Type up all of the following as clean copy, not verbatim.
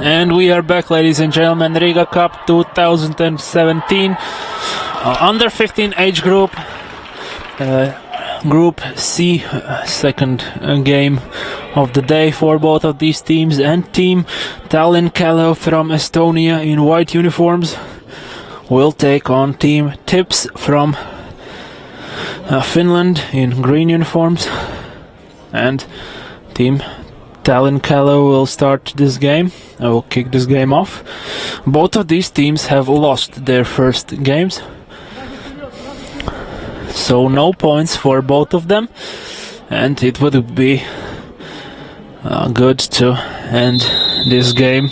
And we are back, ladies and gentlemen. Riga Cup 2017 under 15 age group, Group C, second game of the day for both of these teams, and team TALLINN KALEV from Estonia in white uniforms will take on team TIPS from Finland in green uniforms, and team TALLINN KALEV will start this game. I will kick this game off. Both of these teams have lost their first games, so no points for both of them, and it would be good to end this game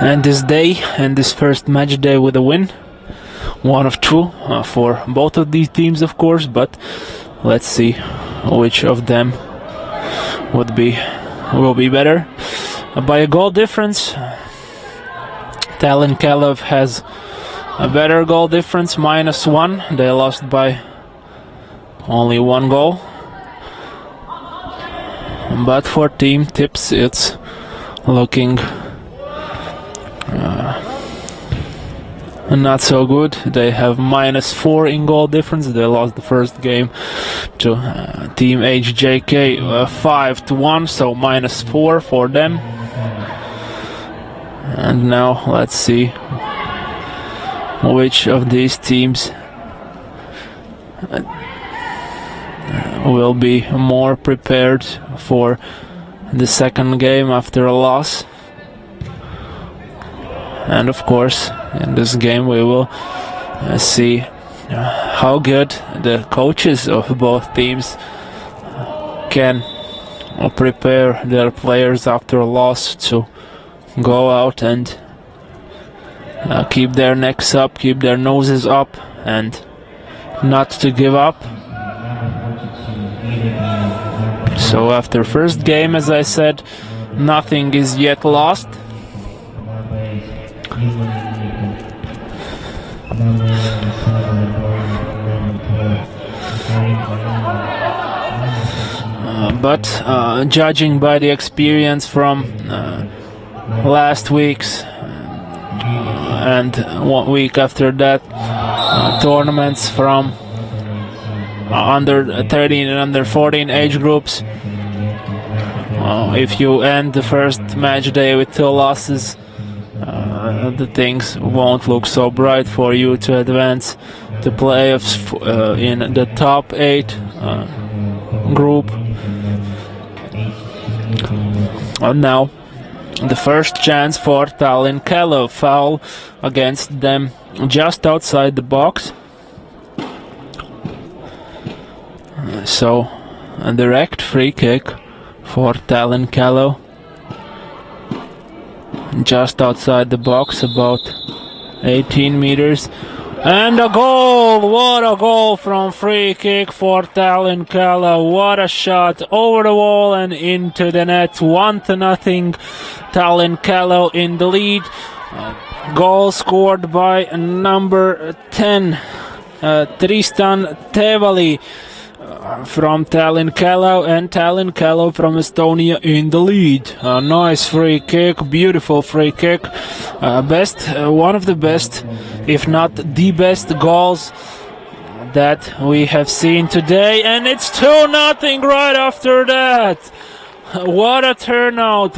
and this day and this first match day with a win. One of two for both of these teams, of course, but let's see which of them will be better. By a goal difference, TALLINN KALEV has a better goal difference, -1. They lost by only one goal. But for team TIPS, it's looking not so good. They have -4 in goal difference. They lost the first game to team HJK 5-1, so -4 for them. And now let's see which of these teams will be more prepared for the second game after a loss. And of course, in this game we will see how good the coaches of both teams can prepare their players after a loss to go out and keep their necks up, keep their noses up, and not to give up. So after first game, as I said, nothing is yet lost. But judging by the experience from last week's and 1 week after that, tournaments from under 13 and under 14 age groups, if you end the first match day with 2 losses, the things won't look so bright for you to advance to playoffs in the top 8 group. And now the first chance for TALLINN KALEV, foul against them just outside the box. So a direct free kick for TALLINN KALEV, just outside the box, about 18 meters. And a goal! What a goal from free kick for TALLINN KALEV. What a shot over the wall and into the net. 1-0. TALLINN KALEV in the lead. Goal scored by number 10, Tristan Tevali from TALLINN KALEV, and TALLINN KALEV from Estonia in the lead. A nice free kick, beautiful free kick. One of the best, if not the best goals that we have seen today, and it's 2-0 right after that. What a turnout,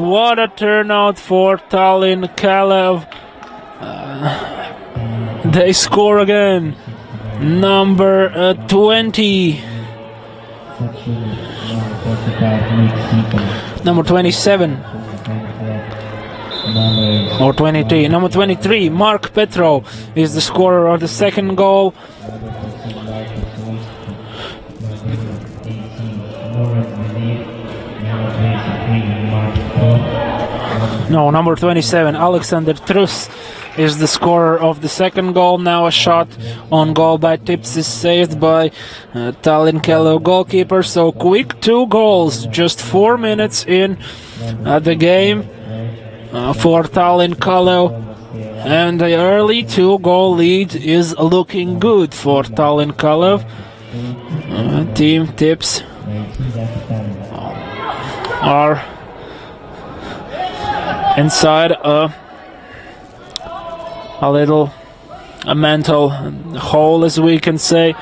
for TALLINN KALEV. They score again. Number 20. Number 27 or 23. Number 23, Mark Petrov, is the scorer of the second goal. No, number 27, Alexander Trus, is the scorer of the second goal. Now a shot on goal by TIPS is saved by TALLINN KALEV goalkeeper. So quick 2 goals, just 4 minutes in the game for TALLINN KALEV, and the early 2-goal lead is looking good for TALLINN KALEV. Team TIPS are inside a mental hole, as we can say.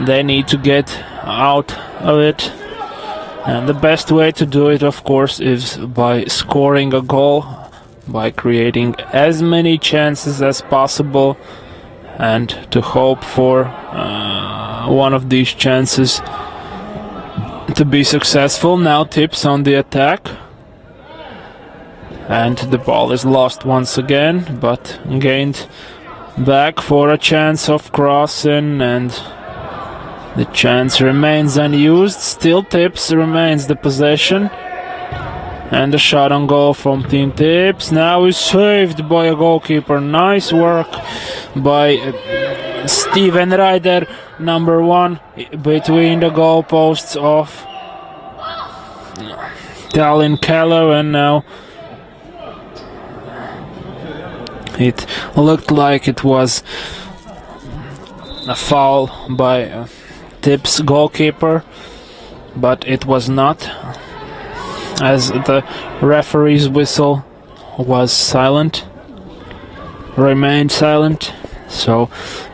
They need to get out of it. And the best way to do it, of course, is by scoring a goal, by creating as many chances as possible, and to hope for one of these chances to be successful. Now Tips on the attack. And the ball is lost once again, but gained back for a chance of crossing, and the chance remains unused. Still Tips remains the possession. And a shot on goal from Team Tips. Now is saved by a goalkeeper. Nice work by Steven Ryder, number 1, between the goalposts of Tallinn KALEV, and now it looked like it was a foul by Tips goalkeeper, but it was not, as the referee's whistle was silent, remained silent. So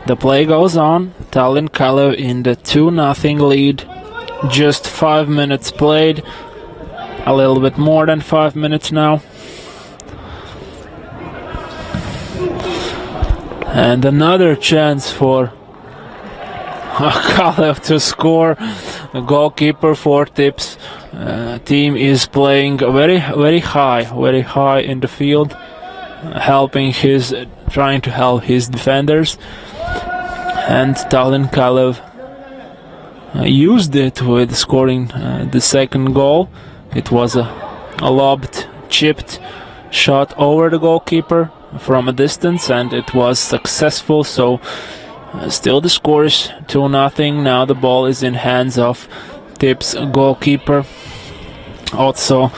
the play goes on. Tallinn KALEV in the 2-0 lead. Just 5 minutes played, a little bit more than 5 minutes now. And another chance for KALEV to score. The goalkeeper for Tips team is playing very high in the field, trying to help his defenders. And Tallinn KALEV used it with scoring the second goal. It was a lobbed, chipped shot over the goalkeeper from a distance, and it was successful. So still the score is 2-0. Now the ball is in hands of Tips goalkeeper, also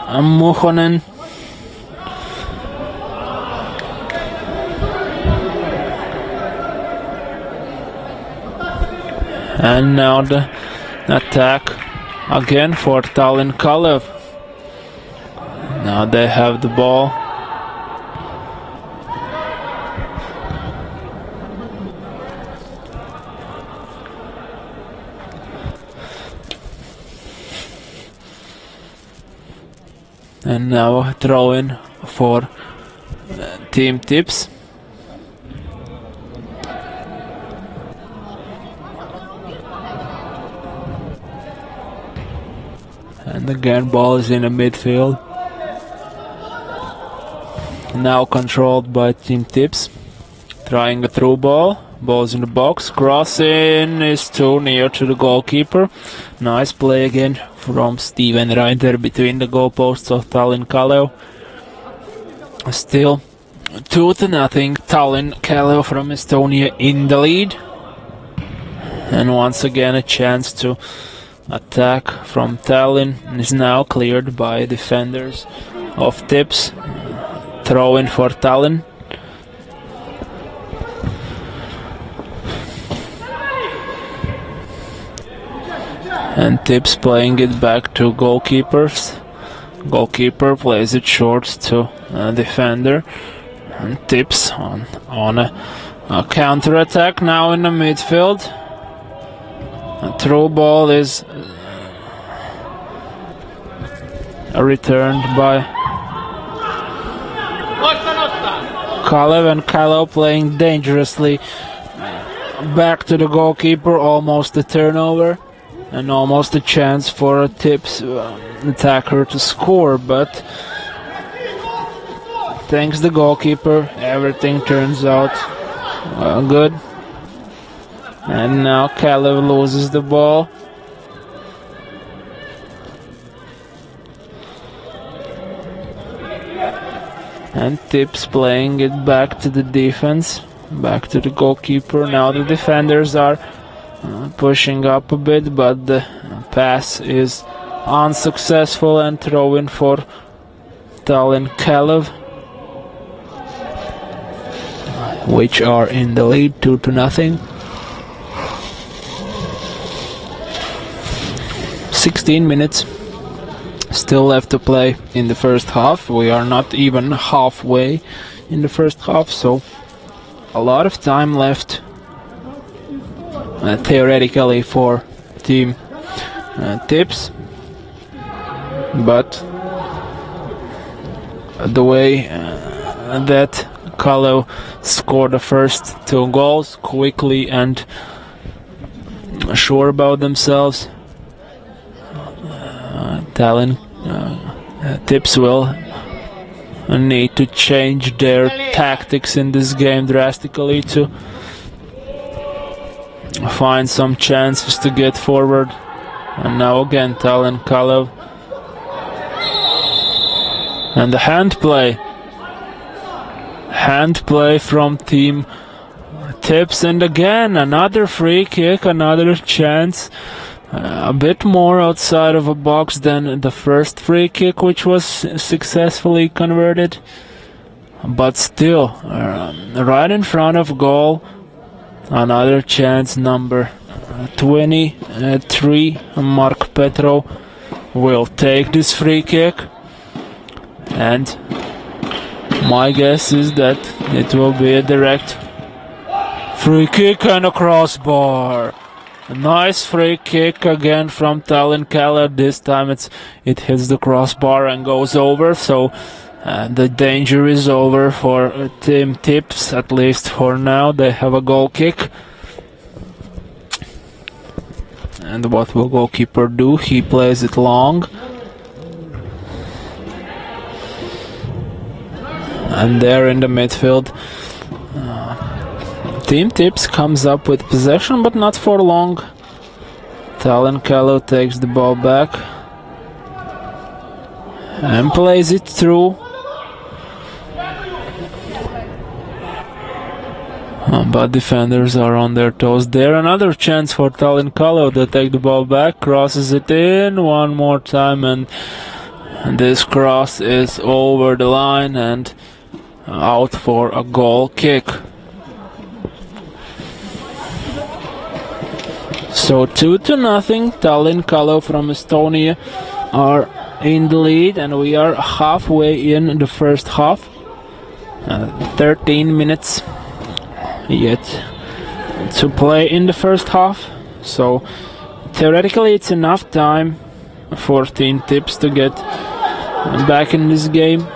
Muhonen. And now the attack again for Tallinn KALEV. Now they have the ball. And now a throw in for Team Tips. And again, ball is in the midfield. Now controlled by Team Tips. Trying a through ball. Ball's in the box. Crossing is too near to the goalkeeper. Nice play again from Steven Ryder between the goalposts of Tallinn KALEV. Still 2-0. Tallinn KALEV from Estonia in the lead. And once again a chance to attack from Tallinn is now cleared by defenders of Tips. Throw in for Tallinn. And Tips playing it back to goalkeepers. Goalkeeper plays it short to defender. And Tips on a counter attack now in the midfield. A through ball is returned by KALEV, and KALEV playing dangerously back to the goalkeeper. Almost a turnover and almost a chance for a Tips attacker to score, but thanks the goalkeeper, everything turns out good. And now KALEV loses the ball. And Tips playing it back to the defense, back to the goalkeeper. Now the defenders are pushing up a bit, but the pass is unsuccessful, and throw in for Tallinn KALEV, which are in the lead 2-0. 16 minutes Still left to play in the first half. We are not even halfway in the first half, so a lot of time left theoretically for team Tips, but the way that KALEV scored the first 2 goals quickly and sure about themselves, Tallinn Tips will need to change their tactics in this game drastically to find some chances to get forward. And now again Tallinn KALEV, and the hand play from team Tips, and again another free kick, another chance, a bit more outside of a box than the first free kick, which was successfully converted, but still right in front of goal. Another chance, number 23, Mark Petro will take this free kick, and my guess is that it will be a direct free kick and a crossbar. A nice free kick again from Tallinn KALEV. This time it hits the crossbar and goes over, so the danger is over for team Tips, at least for now. They have a goal kick. And what will goalkeeper do? He plays it long. And there in the midfield, team Tips comes up with possession, but not for long. Tallinn KALEV takes the ball back and plays it through. But defenders are on their toes there. Another chance for Tallinn KALEV to take the ball back, crosses it in one more time, and this cross is over the line and out for a goal kick. So 2-0, Tallinn KALEV from Estonia are in the lead, and we are halfway in the first half. 13 minutes yet to play in the first half, so theoretically it's enough time for team Tips to get back in this game.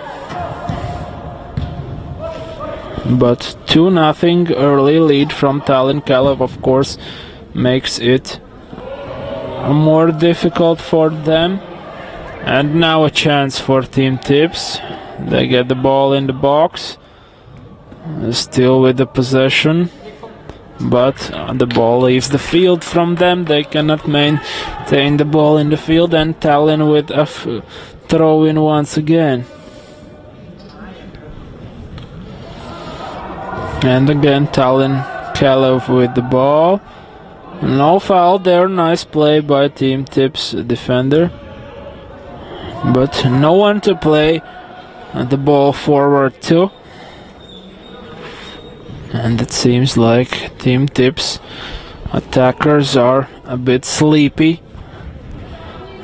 But 2-0 early lead from Tallinn KALEV, of course, makes it more difficult for them. And now a chance for team Tips. They get the ball in the box, still with the possession, but the ball leaves the field from them. They cannot maintain the ball in the field, and Tallinn with a throw in once again. And again Tallinn KALEV with the ball. No foul there, nice play by team Tips defender, but no one to play the ball forward to. And it seems like team Tips attackers are a bit sleepy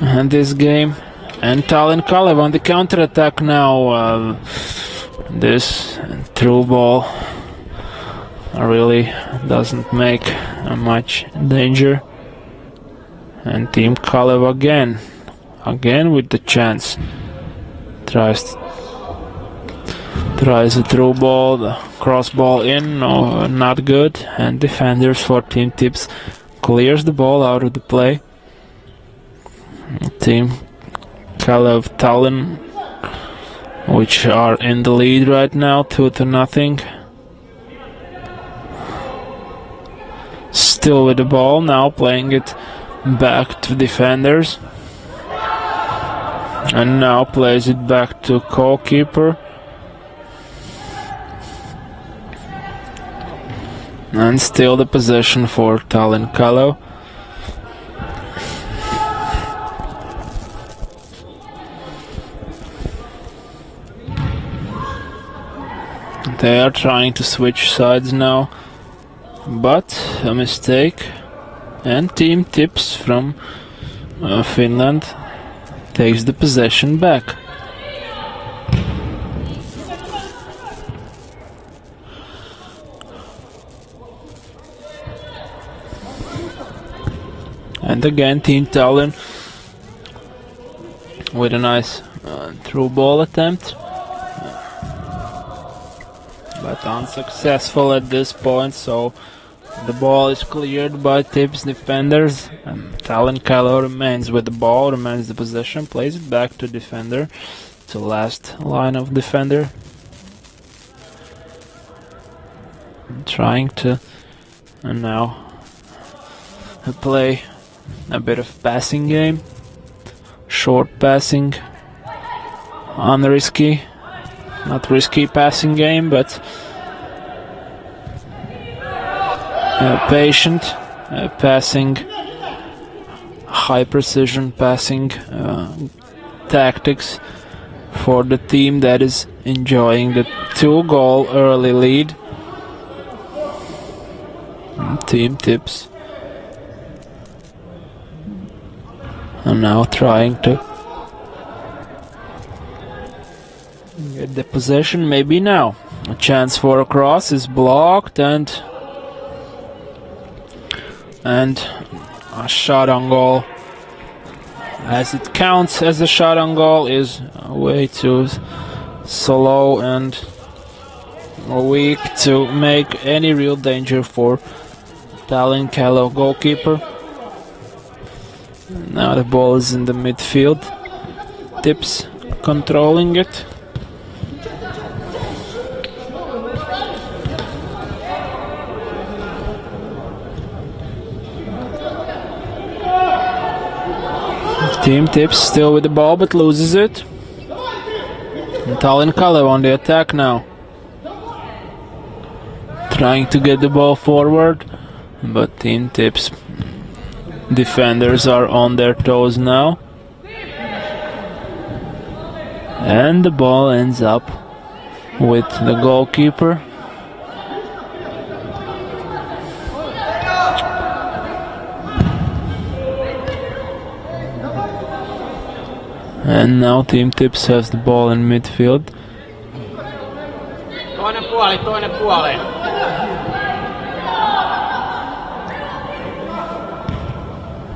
in this game. And Tallinn KALEV on the counter-attack now. This through ball really doesn't make much danger. And team KALEV again with the chance. Tries a through ball, the cross ball in, no, not good, and defenders for team Tips clears the ball out of the play. Team KALEV Tallinn, which are in the lead right now, 2-0. Still with the ball, now playing it back to defenders, and now plays it back to goalkeeper. And still the possession for Tallinn KALEV. They are trying to switch sides now, but a mistake, and team Tips from Finland takes the possession back. And again, Team Tallinn with a nice through ball attempt, but unsuccessful at this point, so the ball is cleared by TIP's defenders, and Tallinn KALEV remains with the ball, remains the possession, plays it back to defender, to last line of defender, trying to now play a bit of passing game, short passing, unrisky, not risky passing game, but patient passing, high precision passing tactics for the team that is enjoying the 2-goal early lead. Team TIPS and now trying to get the possession, maybe now. A chance for a cross is blocked, and a shot on goal, as it counts as a shot on goal, is way too slow and weak to make any real danger for Tallinn KALEV goalkeeper. Now the ball is in the midfield. TIPS controlling it. Team TIPS still with the ball but loses it. And Tallinn KALEV on the attack now. Trying to get the ball forward, but Team TIPS defenders are on their toes now. And the ball ends up with the goalkeeper. And now Team TIPS has the ball in midfield. Toinen puoli.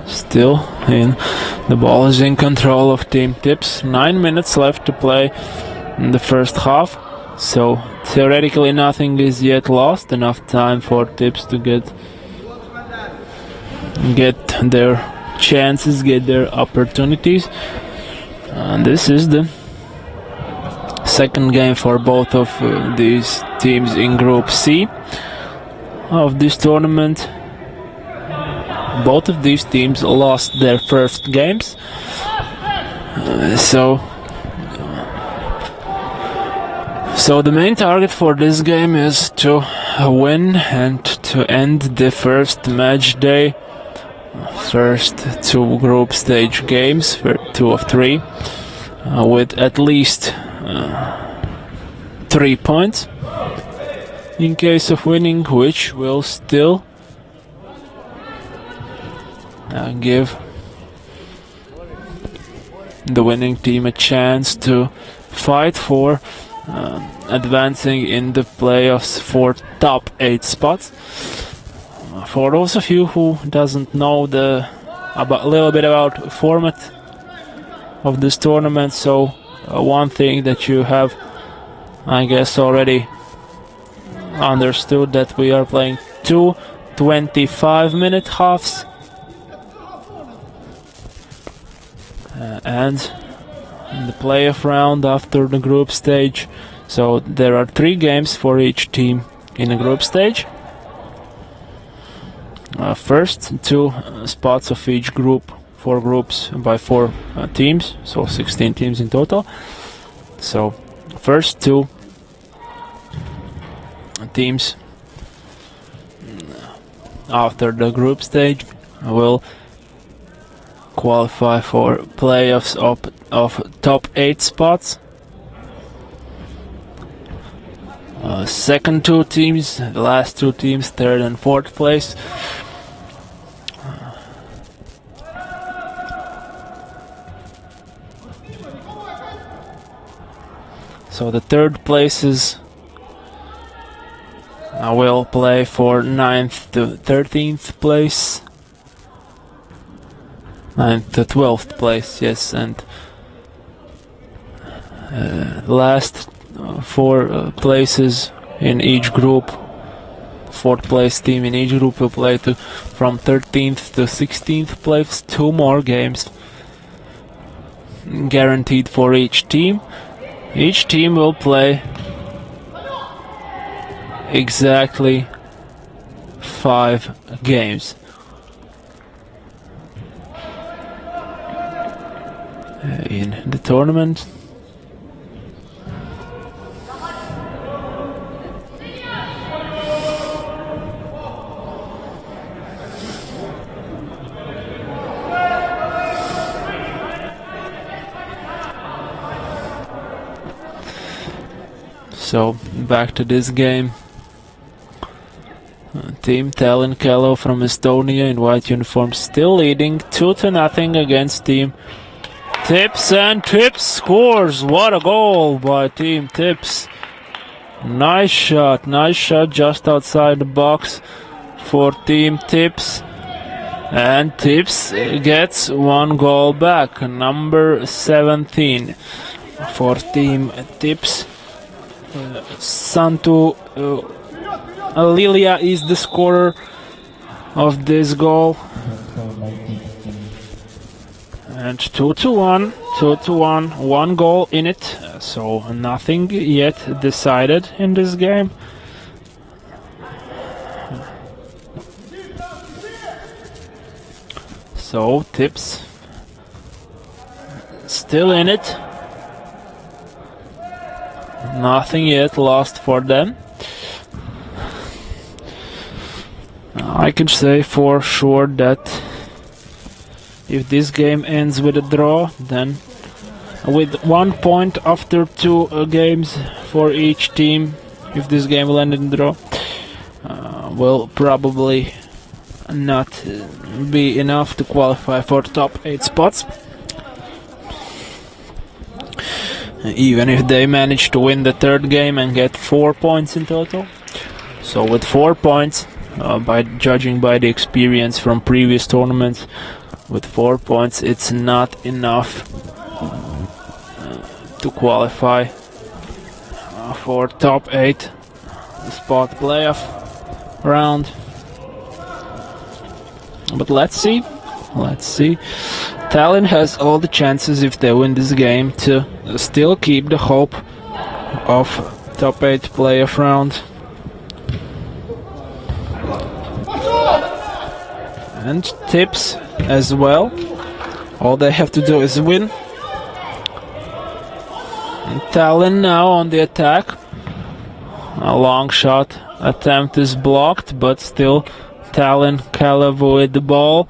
Still in. The ball is in control of Team TIPS. 9 minutes left to play in the first half. So theoretically nothing is yet lost. Enough time for TIPS to get their chances, get their opportunities. And this is the second game for both of these teams in Group C of this tournament. Both of these teams lost their first games, so the main target for this game is to win and to end the first match day, first 2 group stage games, 2 of 3, with at least 3 points in case of winning, which will still give the winning team a chance to fight for advancing in the playoffs for top 8 spots. For those of you who doesn't know a little bit about format of this tournament, so one thing that you have, I guess, already understood, that we are playing 2 25-minute halves. And in the playoff round after the group stage, so there are 3 games for each team in the group stage. First 2 spots of each group, 4 groups by 4 teams, so 16 teams in total. So first 2 teams after the group stage will qualify for playoffs of top 8 spots. Second 2 teams, the last 2 teams, 3rd and 4th place, So the third places will play for 9th to 13th place. 9th to 12th place, yes, and last 4 places in each group, 4th place team in each group will play from 13th to 16th place. 2 more games guaranteed for each team. Each team will play exactly 5 games. In the tournament. So back to this game. Team TALLINN KALEV from Estonia in white uniform still leading 2-0 against Team Tips, and Tips scores. What a goal by Team Tips. Nice shot just outside the box for Team Tips. And Tips gets 1 goal back, number 17 for Team Tips. Santu Lilia is the scorer of this goal. And 2-1, 1 goal in it, so nothing yet decided in this game. So Tips still in it. Nothing yet lost for them. I can say for sure that if this game ends with a draw, then with 1 point after 2 games for each team, if this game will end in a draw, will probably not be enough to qualify for top 8 spots. Even if they manage to win the 3rd game and get 4 points in total. So with 4 points, by judging by the experience from previous tournaments, with 4 points it's not enough to qualify for top 8 spot playoff round. But let's see. Tallinn has all the chances, if they win this game, to still keep the hope of top 8 playoff round. And Tips as well. All they have to do is win. And Tallinn now on the attack. A long shot attempt is blocked, but still TALLINN KALEV with the ball.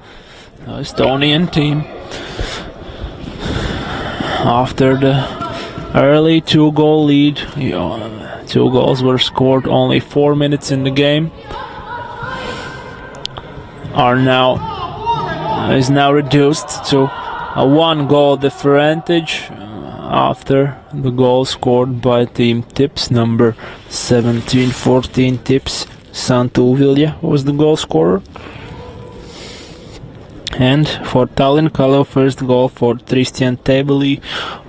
Estonian team, after the early 2-goal lead, 2 goals were scored only 4 minutes in the game, is now reduced to a 1-goal differential after the goal scored by Team Tips, number 17-14 Tips. Santu Vilja was the goal scorer. And for TALLINN KALEV, first goal for Tristan Tebeli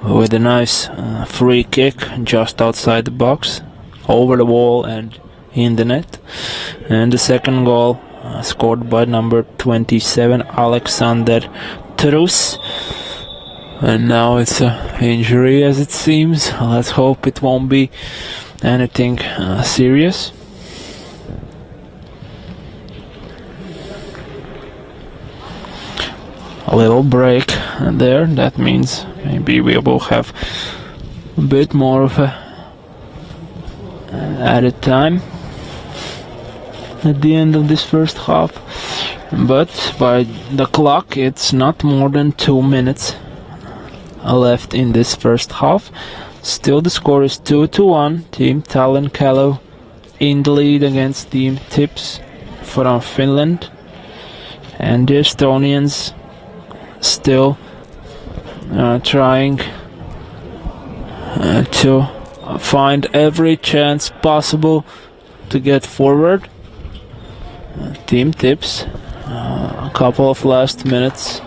with a nice free kick just outside the box, over the wall and in the net. And the second goal scored by number 27 Alexander Trus. And now it's an injury, as it seems. Let's hope it won't be anything serious. A little break there, that means maybe we will have a bit more of a added time at the end of this first half, but by the clock it's not more than 2 minutes left in this first half. Still the score is 2-1, Team TALLINN KALEV in the lead against Team Tips from Finland, and the Estonians still trying to find every chance possible to get forward. Team Tips, a couple of last minutes,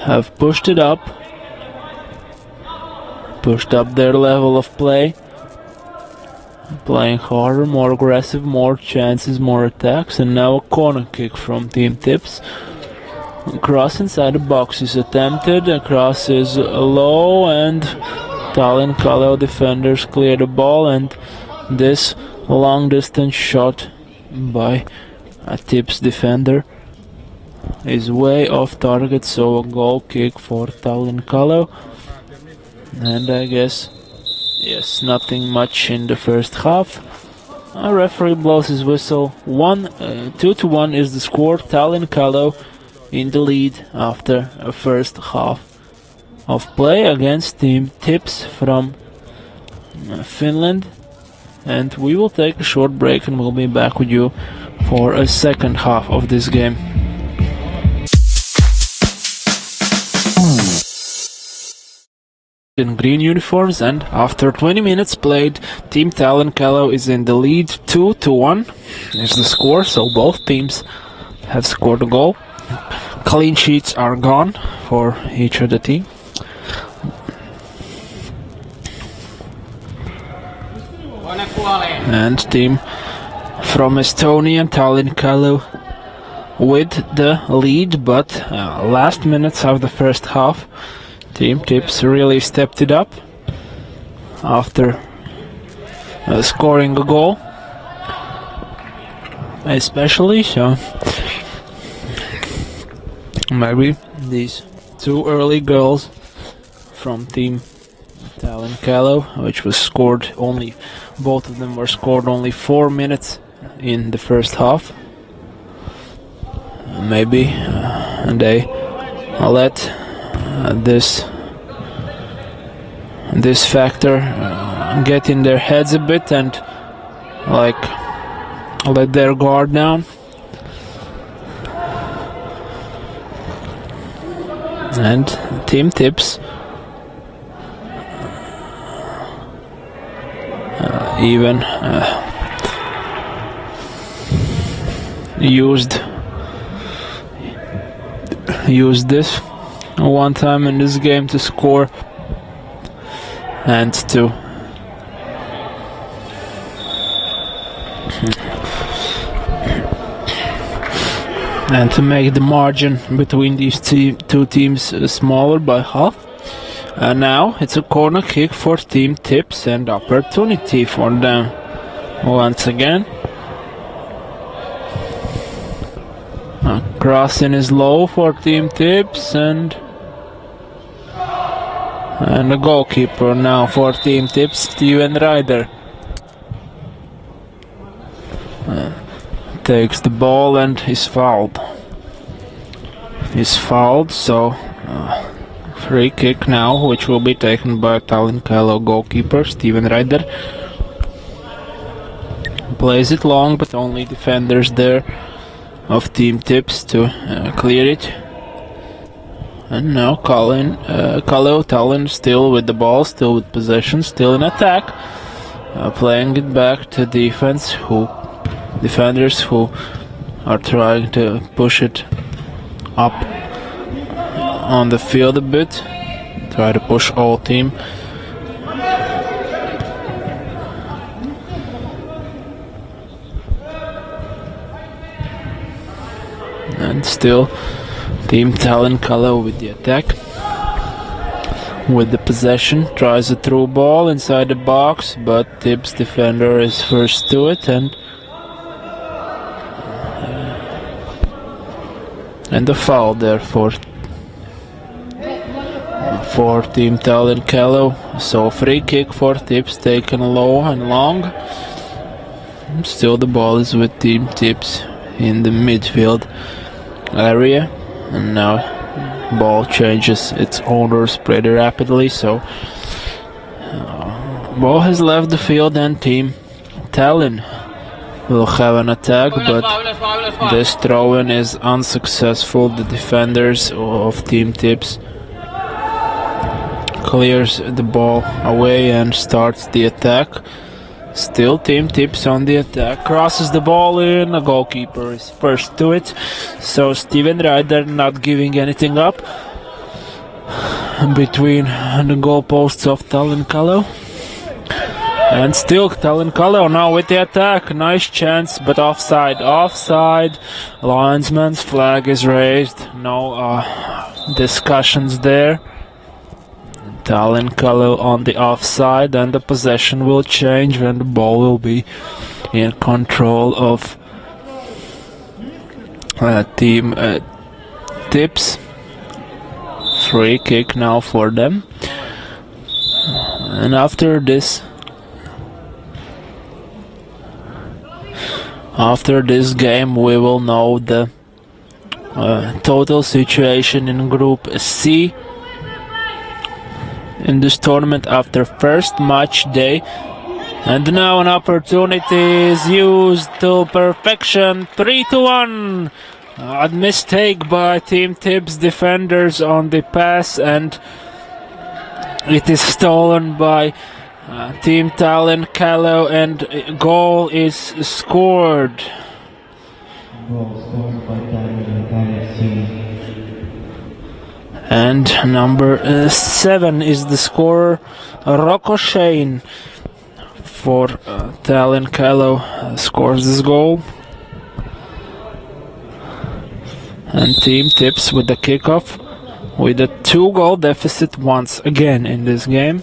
have pushed it up, pushed up their level of play, playing harder, more aggressive, more chances, more attacks, and now a corner kick from Team Tips. Cross inside the box is attempted, a cross is low, and Tallinn KALEV defenders clear the ball, and this long distance shot by a Tips defender is way off target, so a goal kick for Tallinn KALEV. And I guess, yes, nothing much in the first half. A referee blows his whistle. 2-1 is the score. Tallinn KALEV in the lead after a first half of play against Team Tips from Finland. And we will take a short break and we'll be back with you for a second half of this game. In green uniforms, and after 20 minutes played, Team Tallinn KALEV is in the lead. 2-1 is the score, so both teams have scored a goal. Clean sheets are gone for each of the team. And team from Estonia, Tallinn KALEV, with the lead, but last minutes of the first half, Team Tips really stepped it up after scoring a goal, especially. So maybe these two early goals from Team Tallinn KALEV, which was scored only, both of them were scored only 4 minutes in the first half. Maybe they let this factor get in their heads a bit and let their guard down. And Team Tips even used this one time in this game to score and to make the margin between these two teams smaller by half. And now it's a corner kick for Team Tips and opportunity for them once again. Crossing is low for Team Tips, and the goalkeeper now for Team Tips, Steven Ryder, takes the ball and is fouled. So free kick now, which will be taken by Tallinn KALEV goalkeeper Steven Ryder. Plays it long, but only defenders there of Team Tips to clear it. And now KALEV Tallinn still with the ball, still with possession, still in attack, playing it back to defenders who are trying to push it up on the field a bit, try to push all team. And still Team Tallinn KALEV with the attack, with the possession, tries a through ball inside the box, but Tips defender is first to it, and the foul there for Team Tallinn KALEV. So free kick for Tips, taken low and long. Still the ball is with Team Tips in the midfield area, and now ball changes its owners pretty rapidly, so ball has left the field and Team Tallinn will have an attack, Ylös but vaan, ylös vaan, ylös vaan. this throw-in is unsuccessful. The defenders of Team Tips clears the ball away and starts the attack. Still Team Tips on the attack, crosses the ball in, the goalkeeper is first to it, so Steven Ryder not giving anything up between the goalposts of Tallinn KALEV. And still Tallinn KALEV now with the attack, nice chance, but offside, linesman's flag is raised, no discussions there. Tallinn KALEV on the offside, and the possession will change when the ball will be in control of Team Tips. Free kick now for them. And after this game we will know the total situation in Group C in this tournament after first match day. And now an opportunity is used to perfection. 3-1. A mistake by Team Tips defenders on the pass, and it is stolen by Team Tallinn KALEV, and a goal is scored. And number 7 is the scorer, Rocco Shane for Tallinn KALEV scores this goal. And Team Tips with the kickoff with a 2-goal deficit once again in this game.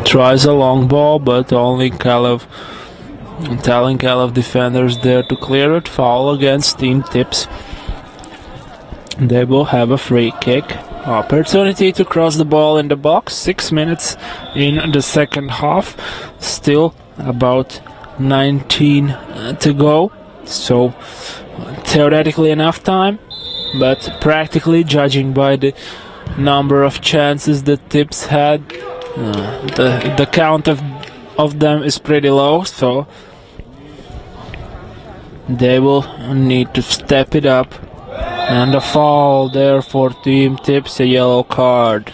Tries a long ball, but only Tallinn KALEV defenders there to clear it. Foul against Team Tips. They will have a free kick. Opportunity to cross the ball in the box. 6 minutes in the second half. Still about 19 to go. So theoretically enough time, but practically, judging by the number of chances that Tips had, the count of them is pretty low, so they will need to step it up. And a foul there for Team Tips, a yellow card.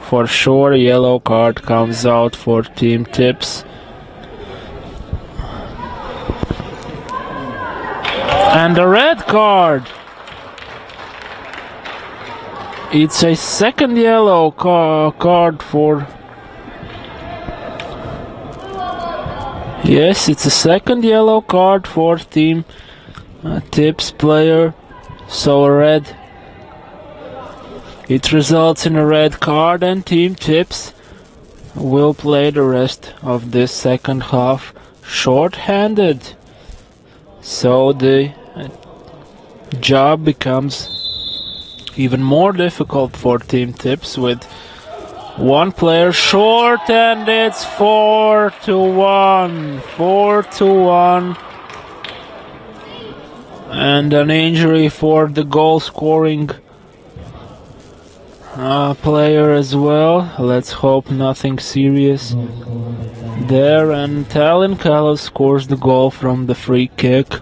For sure, a yellow card comes out for Team Tips. And a red card. It's a second yellow card for... Yes, it's a second yellow card for Team Tips player. So a red. It results in a red card, and Team Tips will play the rest of this second half short-handed. So the job becomes even more difficult for Team Tips with one player short, and it's 4-1. 4-1. And an injury for the goal-scoring player as well. Let's hope nothing serious there. And Tallinn KALEV scores the goal from the free kick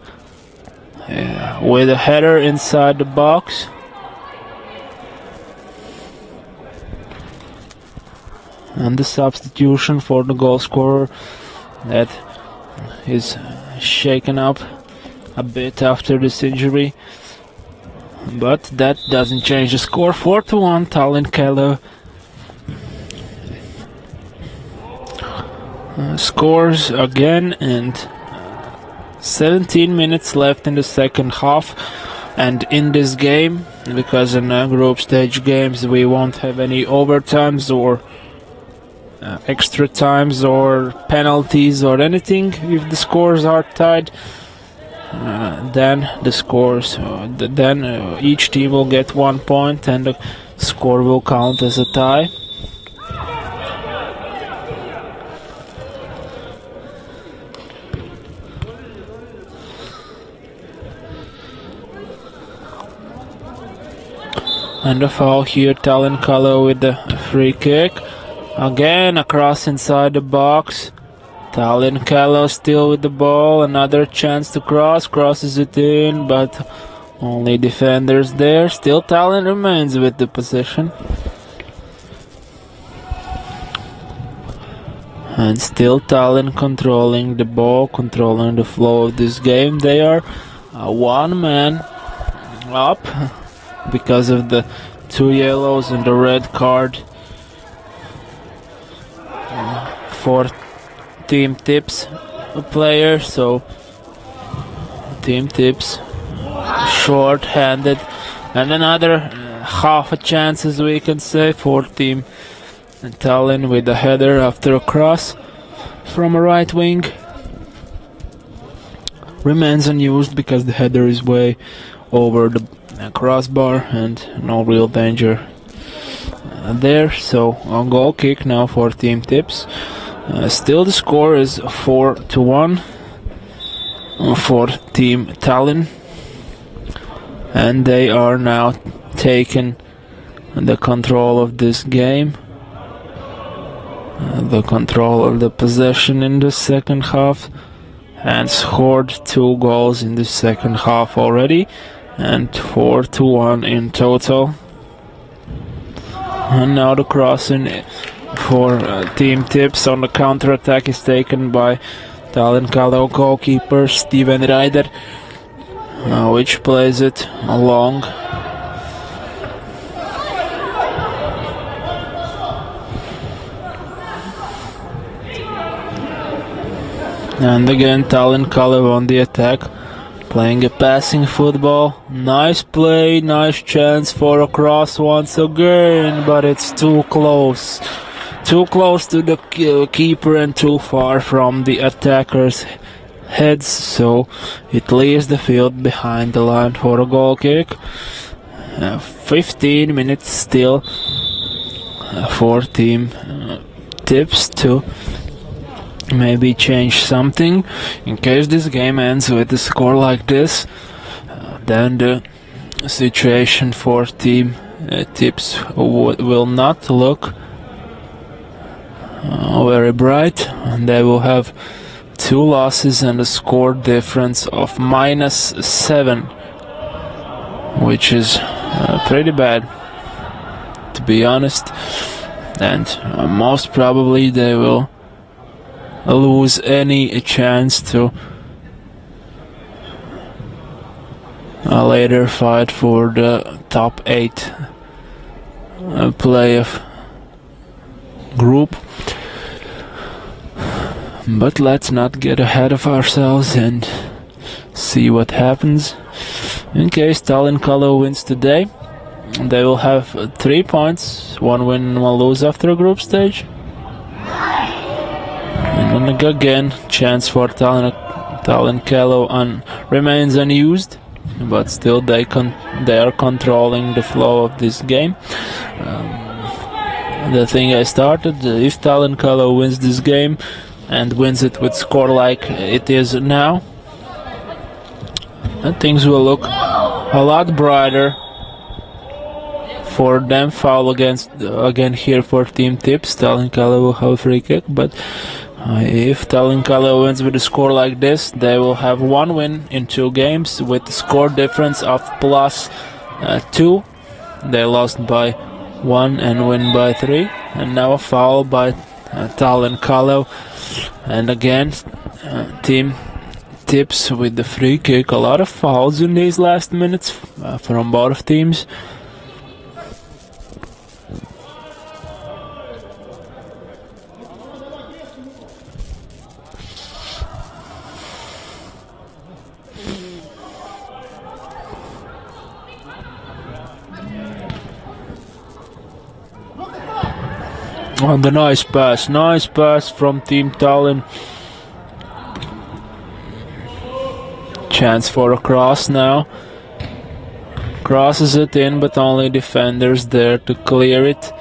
with a header inside the box. And the substitution for the goal scorer that is shaken up a bit after this injury, but that doesn't change the score. 4-1 Tallinn KALEV scores again, and 17 minutes left in the second half. And in this game, because in group stage games we won't have any overtimes or extra times or penalties or anything if the scores are tied, then the scores then each team will get 1 point and the score will count as a tie. And a foul here, TALLINN KALEV with the free kick. Again, across inside the box. TALLINN KALEV still with the ball. Another chance to cross. Crosses it in, but only defenders there. Still TALLINN remains with the possession. And still TALLINN controlling the ball, controlling the flow of this game. They are one man up because of the 2 yellows and the red card for Team Tips player. So Team Tips short-handed, and another half a chance, as we can say, for Team TALLINN with a header after a cross from a right wing. Remains unused because the header is way over the crossbar and no real danger there. So a goal kick now for Team Tips. Still the score is 4-1 for Team TALLINN, and they are now taking the control of this game, the control of the possession in the second half, and scored 2 goals in the second half already, and 4-1 in total. And now the crossing for Team Tips on the counter-attack is taken by TALLINN KALEV goalkeeper Steven Ryder, which plays it along. And again TALLINN KALEV on the attack, playing a passing football. Nice play, nice chance for a cross once again, but it's too close. Too close to the keeper and too far from the attacker's heads, so it leaves the field behind the line for a goal kick. 15 minutes still for Team Tips to maybe change something. In case this game ends with a score like this, then the situation for Team Tips will not look very bright, and they will have 2 losses and a score difference of -7, which is pretty bad, to be honest. And most probably they will lose any chance to later fight for the top 8 playoff group. But let's not get ahead of ourselves and see what happens. In case TALLINN KALEV wins today, they will have 3 points, 1 win, 1 lose after a group stage. And then again, chance for TALLINN KALEV remains unused, but still they are controlling the flow of this game. The thing I started, if TALLINN KALEV wins this game and wins it with score like it is now, things will look a lot brighter for them. Foul again here for Team Tips. TALLINN KALEV will have a free kick, but if TALLINN KALEV wins with a score like this, they will have 1 win in 2 games with a score difference of +2. They lost by 1 and win by 3. And now a foul by TALLINN KALEV. And again, Team Tips with the free kick. A lot of fouls in these last minutes from both teams. On the nice pass from Team TALLINN. Chance for a cross now. Crosses it in, but only defenders there to clear it.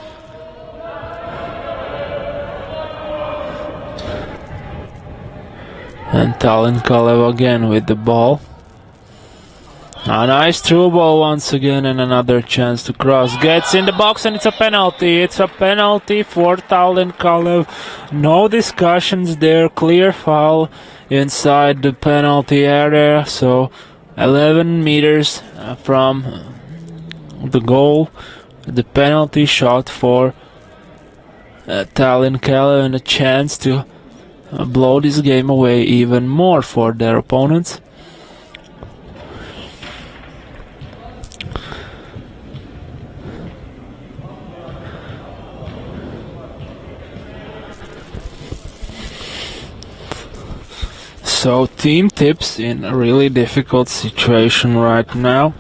And TALLINN KALEV again with the ball. A nice through ball once again, and another chance to cross. Gets in the box, and it's a penalty. It's a penalty for Tallinn KALEV. No discussions there. Clear foul inside the penalty area. So 11 meters from the goal, the penalty shot for Tallinn KALEV, and a chance to blow this game away even more for their opponents. So team tips in a really difficult situation right now.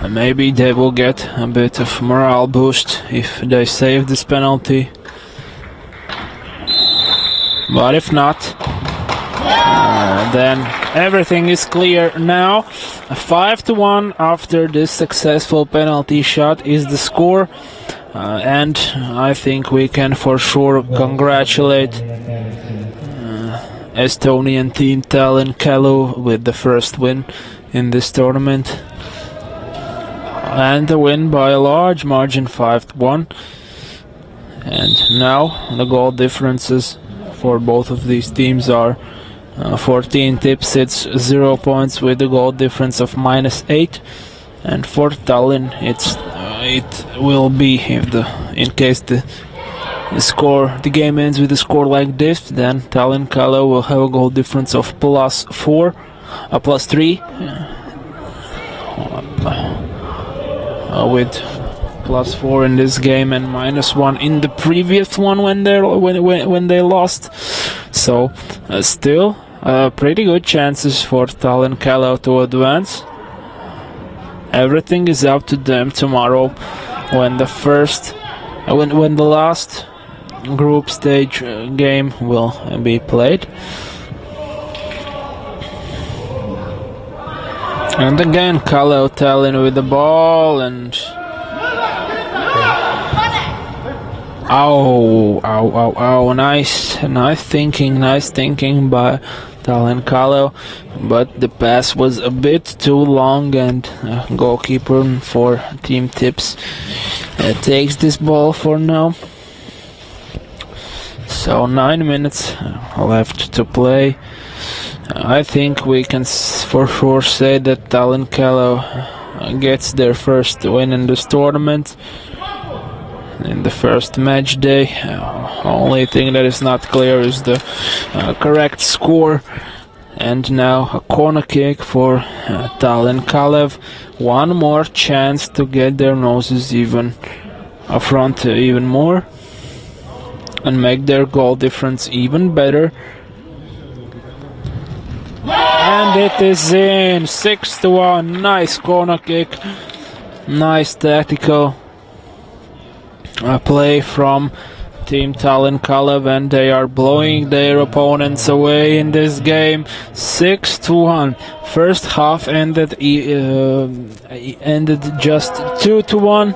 Maybe they will get a bit of morale boost if they save this penalty. But if not, then everything is clear now. 5-1 after this successful penalty shot is the score. And I think we can for sure congratulate Estonian team TALLINN KALEV with the first win in this tournament, and a win by a large margin, 5-1. And now the goal differences for both of these teams are 14 tips, it's 0 points with a goal difference of -8, and for Tallinn it will be, in case the game ends with a score like this, then Tallinn KALEV will have a goal difference of +3, with +4 in this game and -1 in the previous one when they lost. So still pretty good chances for Tallinn KALEV to advance. Everything is up to them tomorrow when the last group stage game will be played. And again KALEV Tallinn with the ball, and nice thinking by Tallinn KALEV, but the pass was a bit too long, and goalkeeper for team tips takes this ball for now. So 9 minutes left to play. I think we can for sure say that Tallinn KALEV gets their first win in this tournament in the first match day. Only thing that is not clear is the correct score. And now a corner kick for Tallinn KALEV. One more chance to get their noses even front even more and make their goal difference even better. And it is in, 6-1. Nice corner kick, nice tactical play from Team Tallinn KALEV, and they are blowing their opponents away in this game. 6-1. First half ended just 2-1.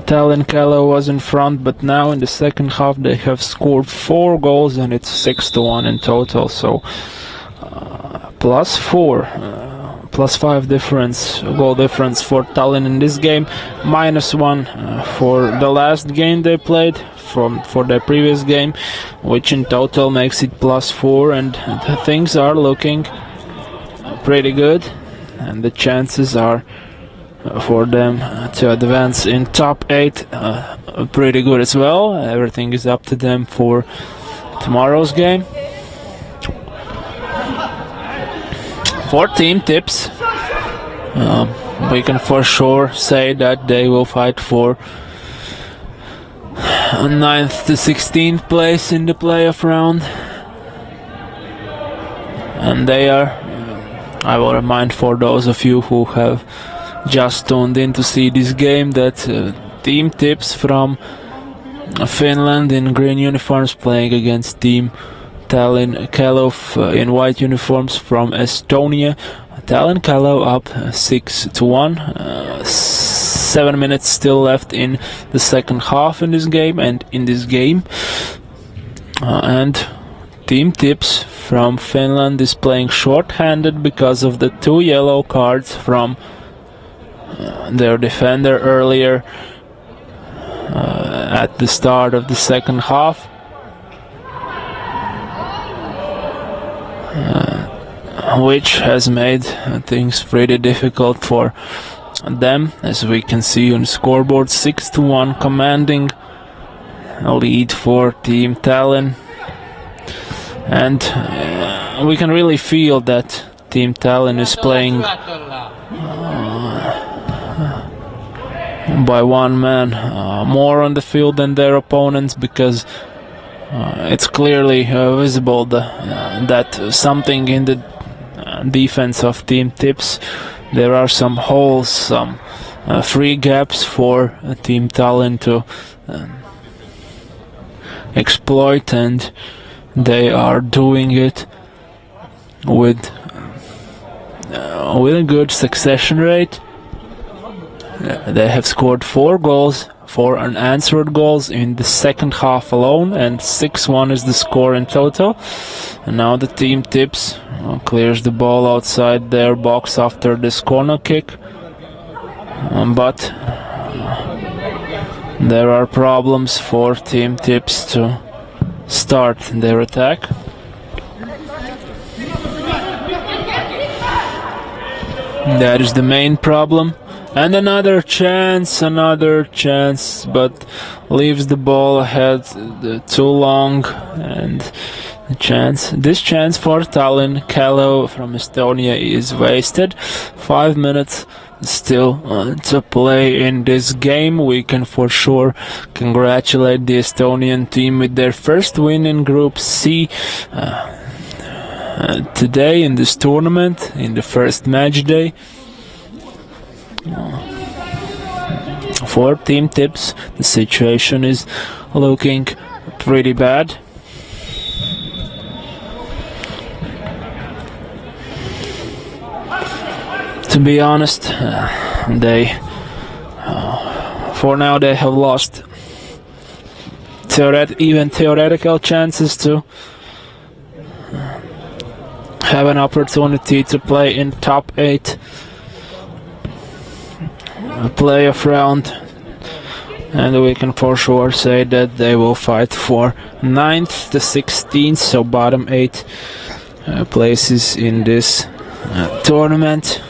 Tallinn KALEV was in front, but now in the second half they have scored 4 goals, and it's 6-1 in total. So +4. +5 goal difference for Tallinn in this game, -1 for the last game they played for their previous game, which in total makes it +4, and things are looking pretty good, and the chances are for them to advance in top 8 pretty good as well. Everything is up to them for tomorrow's game. For team tips, we can for sure say that they will fight for 9th to 16th place in the playoff round. And they are, I will remind for those of you who have just tuned in to see this game, that team tips from Finland in green uniforms playing against Team Tallinn KALEV in white uniforms from Estonia. Tallinn KALEV up 6-1. 7 minutes still left in the second half in this game, and team tips from Finland is playing short-handed because of the 2 yellow cards from their defender earlier at the start of the second half. Which has made things pretty difficult for them, as we can see on the scoreboard. 6-1 commanding a lead for Team Tallinn, and we can really feel that Team Tallinn is playing by one man more on the field than their opponents, because it's clearly visible that something in the defense of Team Tips, there are some holes, some free gaps for Team Tallinn to exploit, and they are doing it with a good succession rate. They have scored 4 goals, 4 unanswered goals in the second half alone, and 6-1 is the score in total. And now the Team Tips clears the ball outside their box after this corner kick, but there are problems for Team Tips to start their attack. That is the main problem. And another chance, but leaves the ball ahead too long, and this chance for Tallinn, KALEV from Estonia, is wasted. 5 minutes still to play in this game. We can for sure congratulate the Estonian team with their first win in Group C today in this tournament, in the first match day. For Team Tips, the situation is looking pretty bad. To be honest, for now they have lost even theoretical chances to have an opportunity to play in top 8 playoff round, and we can for sure say that they will fight for 9th to 16th, so bottom 8 places in this tournament.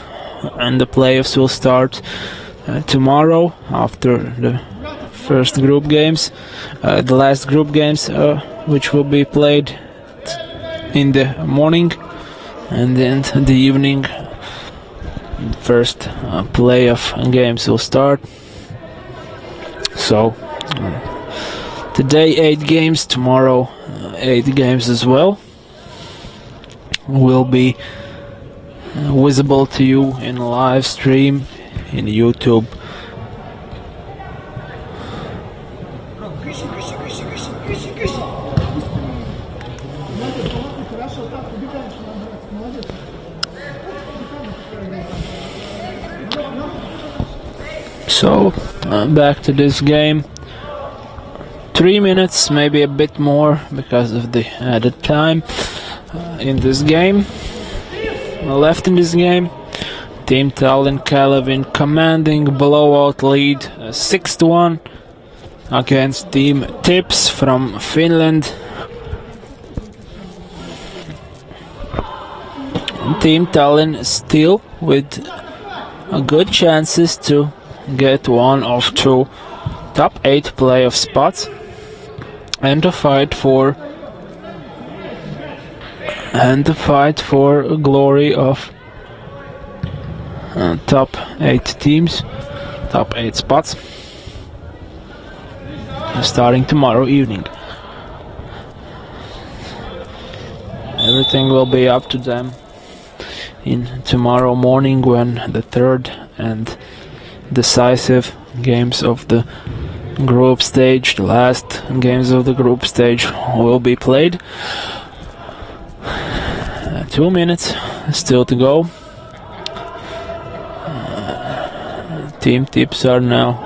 And the playoffs will start tomorrow after the first group games, the last group games, which will be played in the morning, and then the evening first playoff games will start. So today 8 games, tomorrow 8 games as well will be visible to you in live stream in YouTube. So back to this game. 3 minutes, maybe a bit more because of the added time in this game. Left in this game. Team Tallinn, KALEV in commanding blowout lead, 6-1 against Team Tips from Finland. Team Tallinn still with good chances to get one of 2 top 8 playoff spots and to fight for glory of top 8 teams, top 8 spots, starting tomorrow evening. Everything will be up to them in tomorrow morning, when the third and decisive games of the group stage, the last games of the group stage, will be played. 2 minutes still to go. Team Tips are now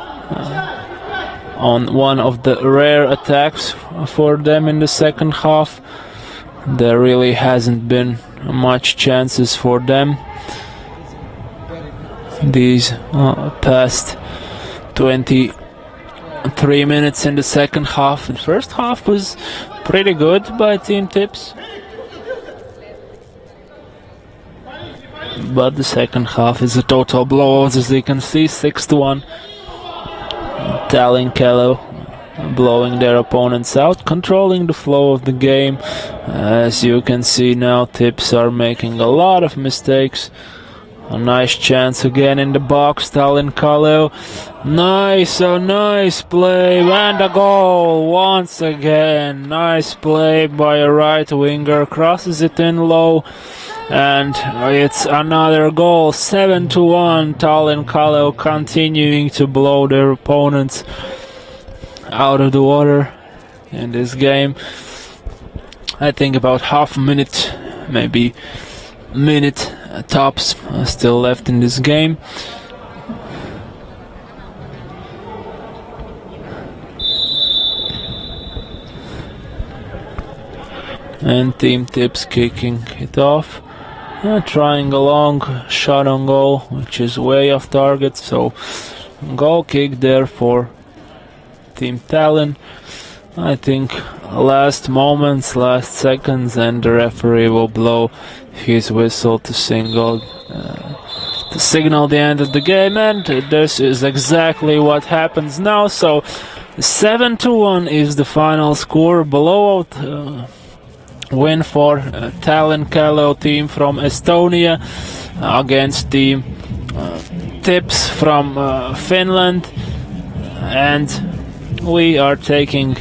on one of the rare attacks for them in the second half. there really hasn't been much chances for them these past 23 minutes in the second half. The first half was pretty good by Team Tips, but the second half is a total blowout, as you can see. 6-1. TALLINN KALEV blowing their opponents out, controlling the flow of the game. As you can see now, Tips are making a lot of mistakes. A nice chance again in the box. TALLINN KALEV. Nice, a nice play and a goal once again. Nice play by a right winger. Crosses it in low, and it's another goal. 7-1. TALLINN KALEV continuing to blow their opponents out of the water in this game. I think about half a minute, maybe minute tops still left in this game. And Team Tips kicking it off, trying a long shot on goal, which is way off target, so goal kick there for Team TALLINN. I think last moments, last seconds, and the referee will blow his whistle to signal the end of the game, and this is exactly what happens now. So 7-1 is the final score. Blowout win for TALLINN KALEV team from Estonia against Team Tips from Finland, and we are taking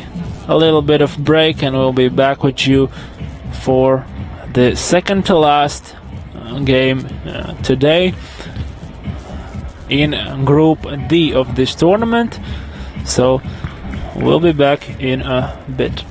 a little bit of break, and we'll be back with you for the second to last game today in Group D of this tournament. So we'll be back in a bit.